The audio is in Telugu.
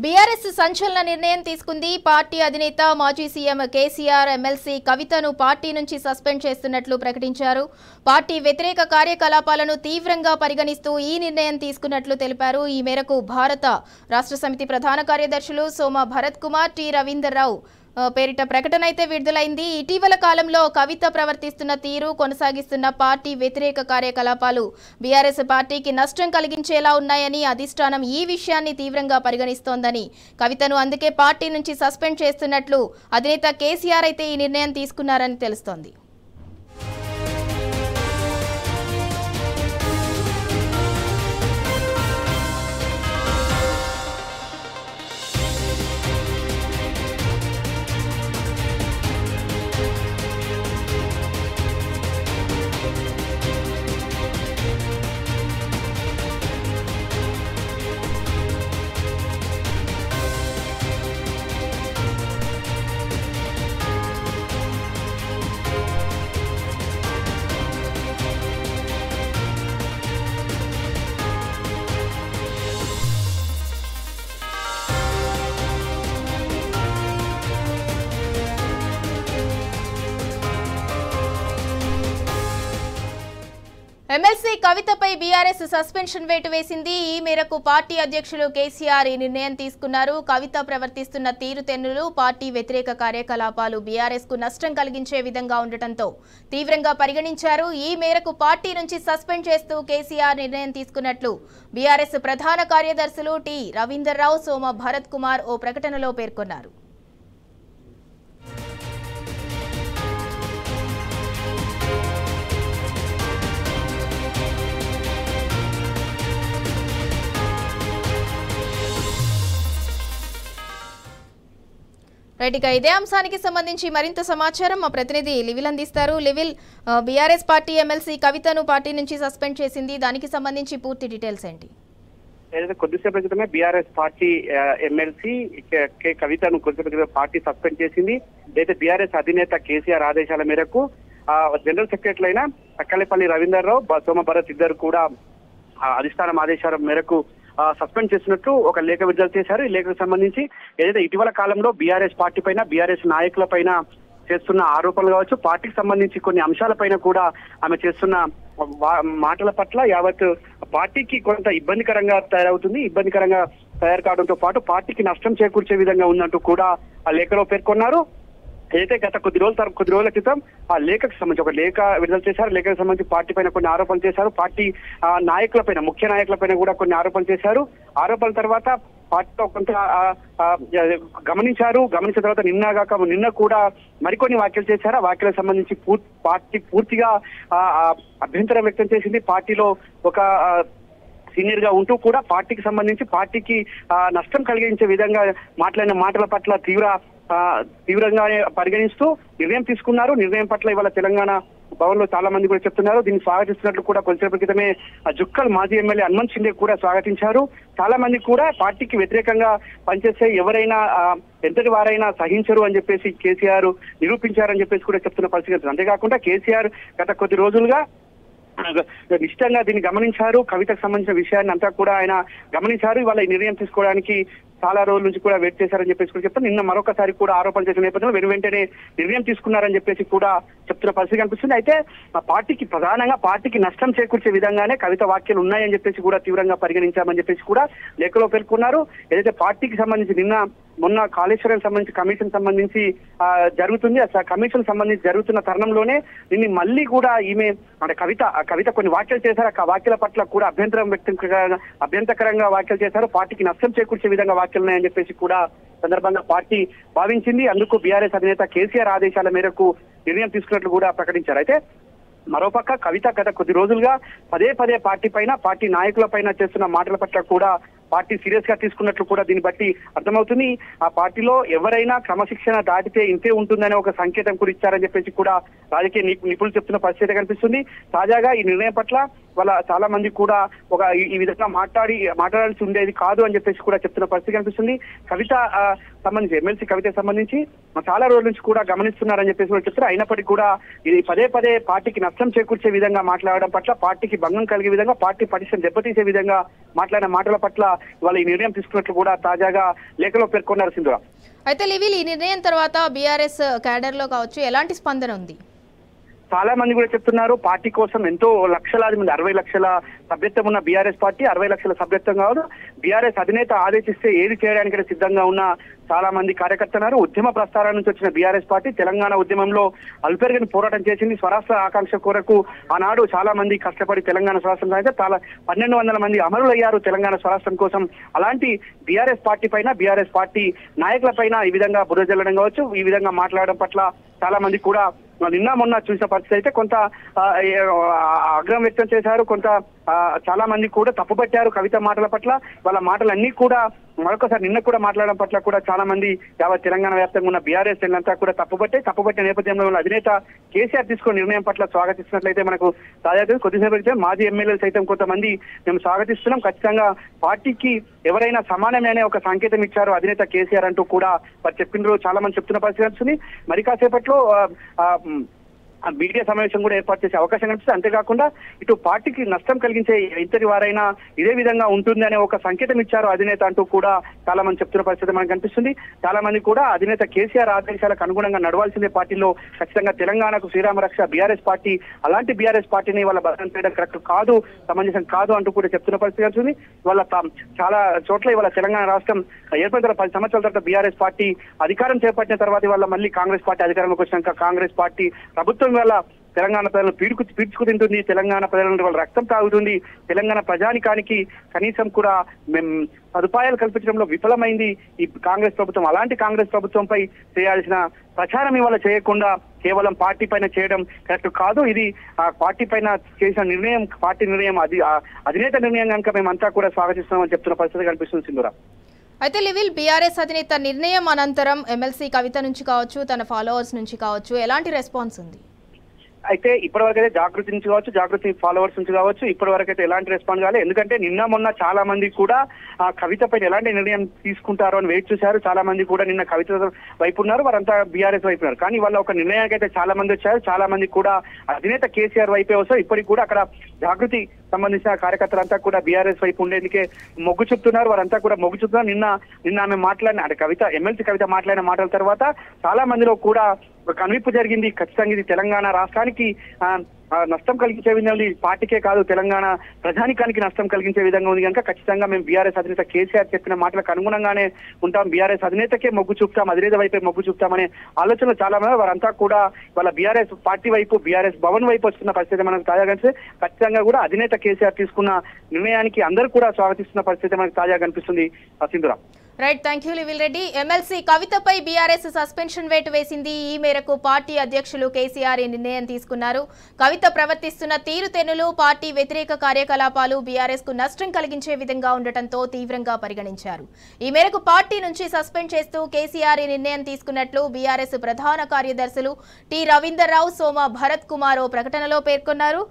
బీఆర్ఎస్ సంచలన నిర్ణయం తీసుకుంది. పార్టీ అధినేత మాజీ సీఎం కేసీఆర్ ఎమ్మెల్సీ కవితను పార్టీ నుంచి సస్పెండ్ చేస్తున్నట్లు ప్రకటించారు. పార్టీ వ్యతిరేక కార్యకలాపాలను తీవ్రంగా పరిగణిస్తూ ఈ నిర్ణయం తీసుకున్నట్లు తెలిపారు. ఈ మేరకు భారత రాష్ట్ర సమితి ప్రధాన కార్యదర్శులు సోమ భరత్ కుమార్, టి రవీందర్ రావు పేరిట ప్రకటన అయితే విడుదలైంది. ఇటీవల కాలంలో కవిత ప్రవర్తిస్తున్న తీరు, కొనసాగిస్తున్న పార్టీ వ్యతిరేక కార్యకలాపాలు బీఆర్ఎస్ పార్టీకి నష్టం కలిగించేలా ఉన్నాయని అధిష్టానం ఈ విషయాన్ని తీవ్రంగా పరిగణిస్తోందని, కవితను అందుకే పార్టీ నుంచి సస్పెండ్ చేస్తున్నట్లు అధినేత కేసీఆర్ అయితే ఈ నిర్ణయం తీసుకున్నారని తెలుస్తోంది. ఎమ్మెల్సీ కవితపై బీఆర్ఎస్ సస్పెన్షన్ వేటు వేసింది. ఈ మేరకు పార్టీ అధ్యక్షులు కేసీఆర్ ఈ నిర్ణయం తీసుకున్నారు. కవిత ప్రవర్తిస్తున్న తీరుతెన్నులు, పార్టీ వ్యతిరేక కార్యకలాపాలు బీఆర్ఎస్ కు నష్టం కలిగించే విధంగా ఉండటంతో తీవ్రంగా పరిగణించారు. ఈ మేరకు పార్టీ నుంచి సస్పెండ్ చేస్తూ కేసీఆర్ నిర్ణయం తీసుకున్నట్లు బీఆర్ఎస్ ప్రధాన కార్యదర్శులు టి రవీందర్ రావు, సోమ భరత్ కుమార్ ఓ ప్రకటనలో పేర్కొన్నారు. రైట్గా ఇదే అంశానికి సంబంధించి మరింత సమాచారం మా ప్రతినిధి లివిల్ అందిస్తారు. లివిల్, బీఆర్ఎస్ పార్టీ ఎమ్మెల్సీ కవితను పార్టీ నుంచి సస్పెండ్ చేసింది, దానికి సంబంధించి పూర్తి డీటెయిల్స్ ఏంటి? ఏదైతే కొద్దిసేపు క్రితమే బీఆర్ఎస్ పార్టీ ఎమ్మెల్సీ కవితను కొద్దిసేపు క్రితం పార్టీ సస్పెండ్ చేసింది. అయితే బీఆర్ఎస్ అధినేత కేసీఆర్ ఆదేశాల మేరకు జనరల్ సెక్రటరీ అయిన తక్కలేపల్లి రవీందర్ రావు, సోమ భరత్ ఇద్దరు కూడా అధిష్టానం ఆదేశాల మేరకు సస్పెండ్ చేసినట్లు ఒక లేఖ విడుదల చేశారు. ఈ లేఖకు సంబంధించి ఏదైతే ఇటీవల కాలంలో బీఆర్ఎస్ పార్టీ పైన, బీఆర్ఎస్ నాయకుల పైన చేస్తున్న ఆరోపణలు కావచ్చు, పార్టీకి సంబంధించి కొన్ని అంశాలపైన కూడా ఆమె చేస్తున్న మాటల పట్ల యావత్ పార్టీకి కొంత ఇబ్బందికరంగా తయారు కావడంతో పాటు పార్టీకి నష్టం చేకూర్చే విధంగా ఉందంటూ కూడా ఆ లేఖలో పేర్కొన్నారు. అయితే గత కొద్ది రోజుల క్రితం ఆ లేఖకు సంబంధించి ఒక లేఖ విడుదల చేశారు. లేఖకు సంబంధించి పార్టీ పైన కొన్ని ఆరోపణలు చేశారు. పార్టీ నాయకులపైన, ముఖ్య నాయకులపైన కూడా కొన్ని ఆరోపణలు చేశారు. ఆరోపణల తర్వాత పార్టీలో కొంత గమనించిన తర్వాత నిన్న కూడా మరికొన్ని వ్యాఖ్యలు చేశారు. ఆ వ్యాఖ్యలకు సంబంధించి పార్టీ పూర్తిగా అభ్యంతరం వ్యక్తం చేసింది. పార్టీలో ఒక సీనియర్ గా ఉంటూ కూడా పార్టీకి సంబంధించి పార్టీకి నష్టం కలిగించే విధంగా మాట్లాడిన మాటల పట్ల తీవ్రంగా పరిగణిస్తూ నిర్ణయం తీసుకున్నారు. నిర్ణయం పట్ల ఇవాళ తెలంగాణ భవన్ లో చాలా మంది కూడా చెప్తున్నారు. దీన్ని స్వాగతిస్తున్నట్లు కూడా కొద్దిసేపు క్రితమే జుక్కల్ మాజీ ఎమ్మెల్యే హనుమంత్ షిండే కూడా స్వాగతించారు. చాలా మంది కూడా పార్టీకి వ్యతిరేకంగా పనిచేసే ఎవరైనా ఎంతటి వారైనా సహించరు అని చెప్పేసి కేసీఆర్ నిరూపించారని చెప్పేసి కూడా చెప్తున్న పరిస్థితి. అంతేకాకుండా కేసీఆర్ గత కొద్ది రోజులుగా నిశ్చితంగా దీన్ని గమనించారు. కవితకు సంబంధించిన విషయాన్ని అంతా కూడా ఆయన గమనించారు. ఇవాళ ఈ నిర్ణయం తీసుకోవడానికి చాలా రోజుల నుంచి కూడా వెయిట్ చేశారని చెప్పేసి కూడా చెప్తారు. నిన్న మరొకసారి కూడా ఆరోపణలు చేసిన నేపథ్యంలో వెంటనే నిర్ణయం తీసుకున్నారని చెప్పేసి కూడా చెప్తున్న పరిస్థితి కనిపిస్తుంది. అయితే ప్రధానంగా పార్టీకి నష్టం చేకూర్చే విధంగానే కవిత వ్యాఖ్యలు ఉన్నాయని చెప్పేసి కూడా తీవ్రంగా పరిగణించామని చెప్పేసి కూడా లేఖలో పేర్కొన్నారు. ఏదైతే పార్టీకి సంబంధించి మొన్న కాళేశ్వరం సంబంధించి కమిషన్ సంబంధించి జరుగుతుంది. కమిషన్ సంబంధించి జరుగుతున్న తరుణంలోనే దీన్ని మళ్ళీ కూడా ఈమె అంటే కవిత కొన్ని వ్యాఖ్యలు చేశారు. ఆ వ్యాఖ్యల పట్ల కూడా అభ్యంతరకరంగా వ్యాఖ్యలు చేశారు. పార్టీకి నష్టం చేకూర్చే విధంగా వ్యాఖ్యలు ఉన్నాయని చెప్పేసి కూడా సందర్భంగా పార్టీ భావించింది. అందుకు బీఆర్ఎస్ అధినేత కేసీఆర్ ఆదేశాల మేరకు నిర్ణయం తీసుకున్నట్లు కూడా ప్రకటించారు. అయితే మరోపక్క కవిత గత కొద్ది రోజులుగా పదే పార్టీ పైన, పార్టీ నాయకుల పైన చేస్తున్న మాటల పట్ల కూడా పార్టీ సీరియస్ గా తీసుకున్నట్లు కూడా దీన్ని బట్టి అర్థమవుతుంది. ఆ పార్టీలో ఎవరైనా క్రమశిక్షణ దాటితే ఇంతే ఉంటుందనే ఒక సంకేతం కూడా ఇచ్చారని చెప్పేసి కూడా రాజకీయ నిపుణులు చెప్తున్న పరిస్థితి కనిపిస్తుంది. తాజాగా ఈ నిర్ణయం పట్ల వాళ్ళ చాలా మంది కూడా ఒక ఈ విధంగా మాట్లాడాల్సి ఉండేది కాదు అని చెప్పేసి కూడా చెప్తున్న పరిస్థితి కనిపిస్తుంది. కవిత సంబంధించి ఎమ్మెల్సీ కవితకు సంబంధించి చాలా రోజుల నుంచి కూడా గమనిస్తున్నారని చెప్పేసి కూడా చెప్తారు. అయినప్పటికీ కూడా ఇది పదే పదే పార్టీకి నష్టం చేకూర్చే విధంగా మాట్లాడడం పట్ల, పార్టీకి భంగం కలిగే విధంగా, పార్టీ పటిష్టం దెబ్బతీసే విధంగా మాట్లాడిన మాటల పట్ల వాళ్ళు ఈ నిర్ణయం తీసుకున్నట్లు కూడా తాజాగా లేఖలో పేర్కొన్నారు సింధురా. అయితే లివిల్, ఈ నిర్ణయం తర్వాత బీఆర్ఎస్ క్యాడర్ లో కావచ్చు ఎలాంటి స్పందన ఉంది? చాలా మంది కూడా చెప్తున్నారు పార్టీ కోసం ఎంతో లక్షలాది మంది, 60 లక్షల సభ్యత్వం ఉన్న బీఆర్ఎస్ పార్టీ 60 లక్షల సభ్యత్వం కాదు, బీఆర్ఎస్ అధినేత ఆదేశిస్తే ఏది చేయడానికి సిద్ధంగా ఉన్న చాలా మంది కార్యకర్తలు. ఉద్యమ ప్రస్థానం నుంచి వచ్చిన బీఆర్ఎస్ పార్టీ తెలంగాణ ఉద్యమంలో అల్పెరగని పోరాటం చేసింది. స్వరాష్ట్ర ఆకాంక్ష కొరకు ఆనాడు చాలా మంది కష్టపడి తెలంగాణ స్వరాష్ట్రం అయితే 1200 మంది అమరులయ్యారు తెలంగాణ స్వరాష్ట్రం కోసం. అలాంటి బీఆర్ఎస్ పార్టీ పైన, బీఆర్ఎస్ పార్టీ నాయకుల పైన ఈ విధంగా బురద జల్లడం కావచ్చు, ఈ విధంగా మాట్లాడడం పట్ల చాలా మంది కూడా నిన్న మొన్న చూసిన పరిస్థితి అయితే కొంత ఆగ్రహం వ్యక్తం చేశారు. కొంత చాలా మంది కూడా తప్పుపట్టారు కవిత మాటల పట్ల. వాళ్ళ మాటలన్నీ కూడా మరొకసారి నిన్న కూడా మాట్లాడడం పట్ల కూడా చాలా మంది యావత్ తెలంగాణ వ్యాప్తంగా ఉన్న బీఆర్ఎస్ అంతా కూడా తప్పుపట్టిన నేపథ్యంలో ఉన్న అధినేత కేసీఆర్ తీసుకున్న నిర్ణయం పట్ల స్వాగతిస్తున్నట్లయితే మనకు తాజాగా కొద్దిసేపు అయితే మాజీ ఎమ్మెల్యేలు సైతం కొంతమంది మేము స్వాగతిస్తున్నాం, ఖచ్చితంగా పార్టీకి ఎవరైనా సమానమే అనే ఒక సంకేతం ఇచ్చారు అధినేత కేసీఆర్ అంటూ కూడా వారు చెప్పిన చాలా మంది చెప్తున్న పరిస్థితి వస్తుంది. మరి కాసేపట్లో మీడియా సమావేశం కూడా ఏర్పాటు చేసే అవకాశం కనిపిస్తుంది. అంతేకాకుండా ఇటు పార్టీకి నష్టం కలిగించే ఇతరి వారైనా ఇదే విధంగా ఉంటుంది అనే ఒక సంకేతం ఇచ్చారు అధినేత అంటూ కూడా చాలా మంది చెప్తున్న పరిస్థితి మనకు కనిపిస్తుంది. చాలా మంది కూడా అధినేత కేసీఆర్ ఆదేశాలకు అనుగుణంగా నడవాల్సిందే పార్టీలో, ఖచ్చితంగా తెలంగాణకు శ్రీరామ రక్ష బీఆర్ఎస్ పార్టీ, అలాంటి బీఆర్ఎస్ పార్టీని వాళ్ళ బదనం చేయడం కరెక్ట్ కాదు, సమంజసం కాదు అంటూ కూడా చెప్తున్న పరిస్థితి కనిపిస్తుంది. వాళ్ళ చాలా చోట్ల ఇవాళ తెలంగాణ రాష్ట్రం ఏర్పడిన 10 సంవత్సరాల తర్వాత బీఆర్ఎస్ పార్టీ అధికారం చేపట్టిన తర్వాత వాళ్ళ మళ్ళీ కాంగ్రెస్ పార్టీ అధికారంలోకి వచ్చినాక కాంగ్రెస్ పార్టీ ప్రభుత్వం వల్ల తెలంగాణ ప్రజలను పీడ్చుకు తింటుంది, తెలంగాణ ప్రజలను వాళ్ళ రక్తం తాగుతుంది, తెలంగాణ ప్రజానికానికి కనీసం కూడా సదుపాయాలు కల్పించడంలో విఫలమైంది ఈ కాంగ్రెస్ ప్రభుత్వం. అలాంటి కాంగ్రెస్ ప్రభుత్వంపై చేయాల్సిన ప్రచారం ఇవాళ చేయకుండా కేవలం పార్టీ పైన చేయడం కరెక్ట్ కాదు. ఇది ఆ పార్టీ పైన చేసిన నిర్ణయం, పార్టీ నిర్ణయం, అధినేత నిర్ణయం కనుక మేమంతా కూడా స్వాగతిస్తున్నామని చెప్తున్న పరిస్థితి కనిపిస్తుంది సింధూరా. అయితే లివిల్, బీఆర్ఎస్ అధినేత నిర్ణయం అనంతరం ఎమ్మెల్సీ కవిత నుంచి కావచ్చు, తన ఫాలోవర్స్ నుంచి కావచ్చు ఎలాంటి రెస్పాన్స్ ఉంది? అయితే ఇప్పటివరకు అయితే జాగృతి నుంచి కావచ్చు, జాగృతి ఫాలోవర్స్ నుంచి కావచ్చు ఇప్పటివరకు అయితే ఎలాంటి రెస్పాన్స్ కాలేదు. ఎందుకంటే నిన్న మొన్న చాలా మంది కూడా ఆ కవిత పైన ఎలాంటి నిర్ణయం తీసుకుంటారో అని వెయిట్ చూశారు. చాలా మంది కూడా నిన్న కవిత వైపు ఉన్నారు, వారంతా బీఆర్ఎస్ వైపు ఉన్నారు. కానీ వాళ్ళ ఒక నిర్ణయానికి అయితే చాలా మంది వచ్చారు. చాలా మంది కూడా అధినేత కేసీఆర్ వైపే వస్తారు. ఇప్పటికి కూడా అక్కడ జాగృతి సంబంధించిన కార్యకర్తలంతా కూడా బీఆర్ఎస్ వైపు ఉండేందుకే మొగ్గు చూపుతున్నారు. వారంతా కూడా మొగ్గు చూపుతున్నారు. నిన్న ఆమె మాట్లాడిన ఎమ్మెల్సీ కవిత మాట్లాడిన మాటల తర్వాత చాలా మందిలో కూడా కనువిప్పు జరిగింది. ఖచ్చితంగా ఇది తెలంగాణ రాష్ట్రానికి నష్టం కలిగించే విధంగా ఉంది, పార్టీకే కాదు తెలంగాణ ప్రజానికానికి నష్టం కలిగించే విధంగా ఉంది కనుక ఖచ్చితంగా మేము బీఆర్ఎస్ అధినేత కేసీఆర్ చెప్పిన మాటలకు అనుగుణంగానే ఉంటాం, బీఆర్ఎస్ అధినేతకే మొగ్గు చూపుతాం, అధినేత వైపే మొగ్గు చూపుతామనే ఆలోచనలు చాలా మంది వారంతా కూడా వాళ్ళ బీఆర్ఎస్ పార్టీ వైపు, బీఆర్ఎస్ భవన్ వైపు వస్తున్న పరిస్థితి మనకు తాజాగా కనిపిస్తుంది. ఖచ్చితంగా కూడా అధినేత కేసీఆర్ తీసుకున్న నిర్ణయానికి అందరూ కూడా స్వాగతిస్తున్న పరిస్థితి మనకు తాజాగా కనిపిస్తుంది. సింధురా. రైట్, థ్యాంక్ యూ లివిల్ రెడ్డి. ఎమ్మెల్సీ కవితపై బీఆర్ఎస్ సస్పెన్షన్ వేటు వేసింది. ఈ మేరకు పార్టీ అధ్యక్షులు కేసీఆర్ ఈ నిర్ణయం తీసుకున్నారు. కవిత ప్రవర్తిస్తున్న తీరుతెన్నులు, పార్టీ వ్యతిరేక కార్యకలాపాలు బీఆర్ఎస్ కు నష్టం కలిగించే విధంగా ఉండటంతో తీవ్రంగా పరిగణించారు. ఈ మేరకు పార్టీ నుంచి సస్పెండ్ చేస్తూ కేసీఆర్ ఈ నిర్ణయం తీసుకున్నట్లు బీఆర్ఎస్ ప్రధాన కార్యదర్శులు టి రవీందర్ రావు, సోమ భరత్ కుమార్ ప్రకటనలో పేర్కొన్నారు.